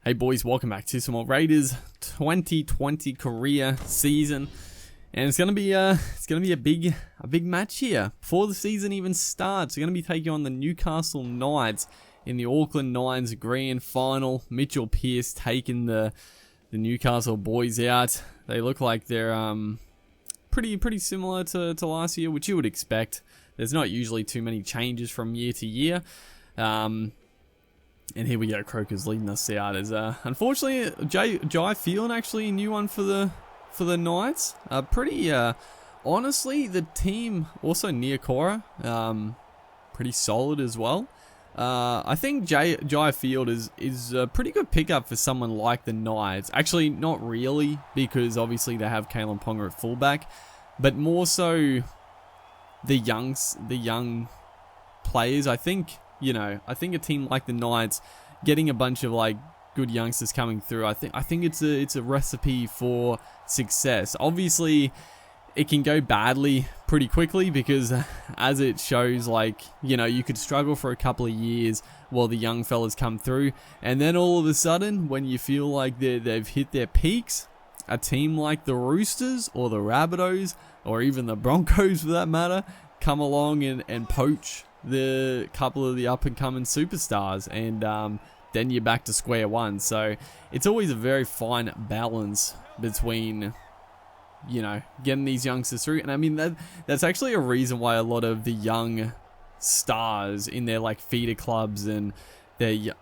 Hey boys, welcome back to some more Raiders 2020 career season, and it's gonna be a big match here before the season even starts. We're gonna be taking on the Newcastle Knights in the Auckland 9's grand final. Mitchell Pearce taking the Newcastle boys out. They look like they're pretty similar to last year, which you would expect. There's not usually too many changes from year to year. And here we go, Croker's leading us out as unfortunately Jai Phelan actually a new one for the Knights. Honestly, the team also near Cora, pretty solid as well. I think Jai Field is a pretty good pickup for someone like the Knights. Actually, not really, because obviously they have Kalen Ponga at fullback, but more so the young players. I think a team like the Knights getting a bunch of like good youngsters coming through, I think it's a recipe for success. Obviously, it can go badly pretty quickly because, as it shows, like, you could struggle for a couple of years while the young fellas come through, and then all of a sudden, when you feel like they've hit their peaks, a team like the Roosters or the Rabbitohs or even the Broncos, for that matter, come along and poach the couple of the up-and-coming superstars, and then you're back to square one. So it's always a very fine balance between getting these youngsters through. And I mean, that's actually a reason why a lot of the young stars in their like feeder clubs and their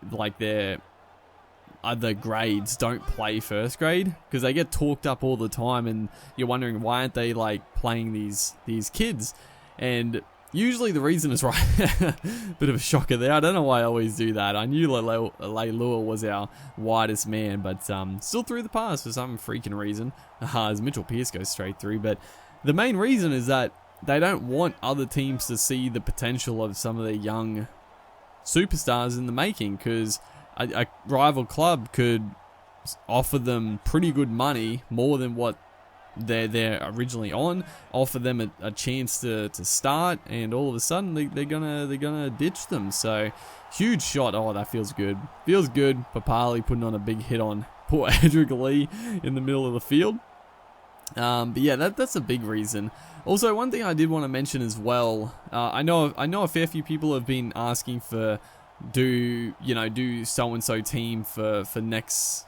other grades don't play first grade, because they get talked up all the time, and you're wondering why aren't they like playing these kids. And usually the reason is right. Bit of a shocker there. I don't know why I always do that. I knew Leilua was our widest man, but still through the pass for some freaking reason. As Mitchell Pearce goes straight through. But the main reason is that they don't want other teams to see the potential of some of their young superstars in the making, because a rival club could offer them pretty good money, more than what they're originally on, offer them a chance to start, and all of a sudden they're gonna ditch them. So huge shot. Oh, that feels good. Feels good. Papali putting on a big hit on poor Edric Lee in the middle of the field. But yeah, that's a big reason. Also, one thing I did want to mention as well. I know a fair few people have been asking for do so and so team for next.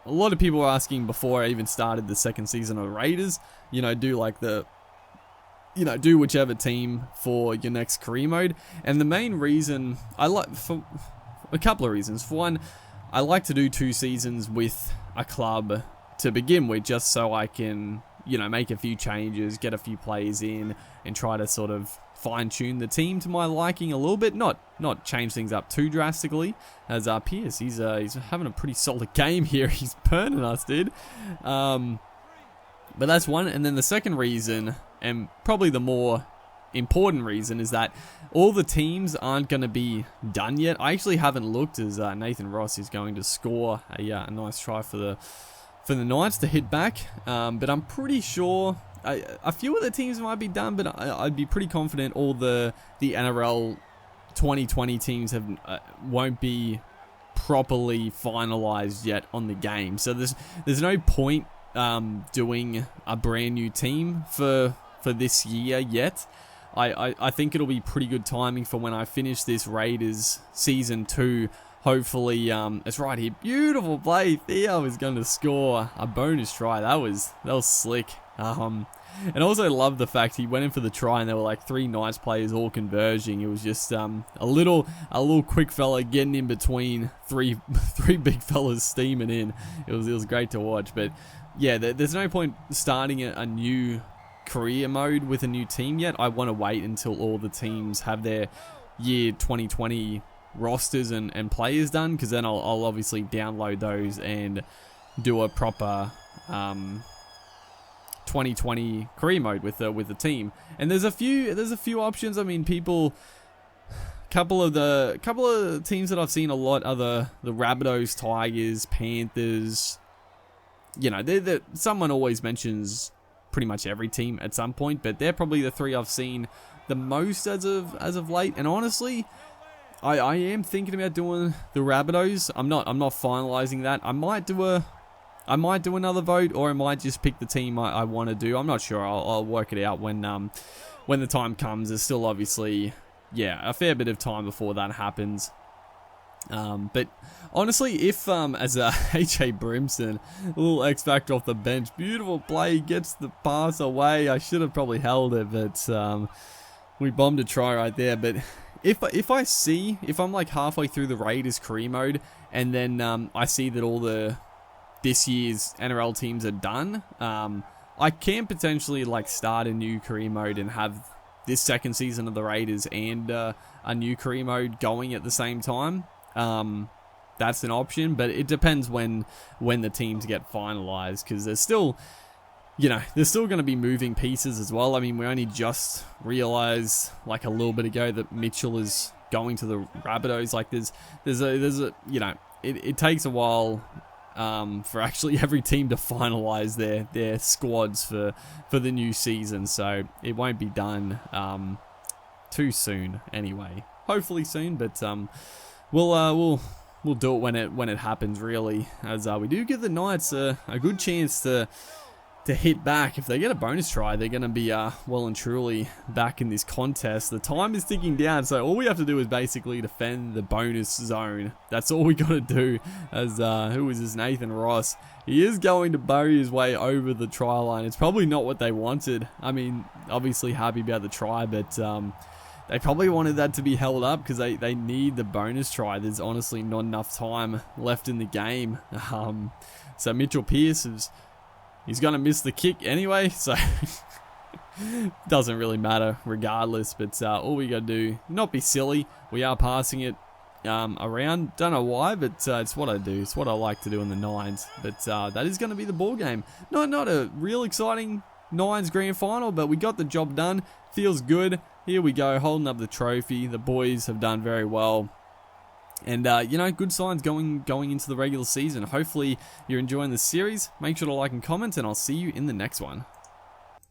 A lot of people were asking before I even started the second season of Raiders, do whichever team for your next career mode. And the main reason for a couple of reasons. For one, I like to do 2 seasons with a club to begin with, just so I can, make a few changes, get a few players in, and try to sort of fine-tune the team to my liking a little bit, not change things up too drastically. As Pierce, he's having a pretty solid game here. He's burning us, dude. But that's one. And then the second reason, and probably the more important reason, is that all the teams aren't going to be done yet. I actually haven't looked, as Nathan Ross is going to score a nice try for the Knights to hit back. But I'm pretty sure a few of the teams might be done, but I'd be pretty confident all the NRL 2020 teams won't be properly finalized yet on the game. So there's no point doing a brand new team for this year yet. I think it'll be pretty good timing for when I finish this Raiders season 2. Hopefully, it's right here. Beautiful play. Theo is going to score a bonus try. That was slick. And also love the fact he went in for the try, and there were like 3 Knights players all converging. It was just a little quick fella getting in between three big fellas steaming in. It was great to watch. But yeah, there's no point starting a new career mode with a new team yet. I want to wait until all the teams have their year 2020 rosters and players done, because then I'll obviously download those and do a proper 2020 career mode with the team. And there's a few options. I mean, couple of the teams that I've seen a lot are the Rabbitohs, Tigers, Panthers. Someone always mentions pretty much every team at some point, but they're probably the 3 I've seen the most as of late. And honestly, I am thinking about doing the Rabbitohs. I'm not finalizing that. I might do another vote, or I might just pick the team I want to do. I'm not sure. I'll work it out when the time comes. There's still obviously, yeah, a fair bit of time before that happens. But honestly, if as a H.A. Brimson, a little X Factor off the bench, beautiful play, gets the pass away. I should have probably held it, but we bombed a try right there. But if I'm like halfway through the Raiders career mode, and then I see that this year's NRL teams are done, I can potentially like start a new career mode and have this second season of the Raiders and a new career mode going at the same time. That's an option, but it depends when the teams get finalized, because there's still going to be moving pieces as well. I mean, we only just realized like a little bit ago that Mitchell is going to the Rabbitohs. Like there's a it takes a while for actually every team to finalize their squads for the new season, so it won't be done too soon anyway. Hopefully soon, but we'll do it when it happens, really, as we do give the Knights a good chance to hit back. If they get a bonus try, they're going to be well and truly back in this contest. The time is ticking down, so all we have to do is basically defend the bonus zone. That's all we got to do. As who is this, Nathan Ross? He is going to bury his way over the try line. It's probably not what they wanted. I mean, obviously happy about the try, but they probably wanted that to be held up because they need the bonus try. There's honestly not enough time left in the game. So Mitchell Pearce he's going to miss the kick anyway, so doesn't really matter regardless. But all we got to do, not be silly. We are passing it around. Don't know why, but it's what I do. It's what I like to do in the Nines. But that is going to be the ball game. Not a real exciting Nines grand final, but we got the job done. Feels good. Here we go, holding up the trophy. The boys have done very well. And, good signs going into the regular season. Hopefully you're enjoying the series. Make sure to like and comment, and I'll see you in the next one.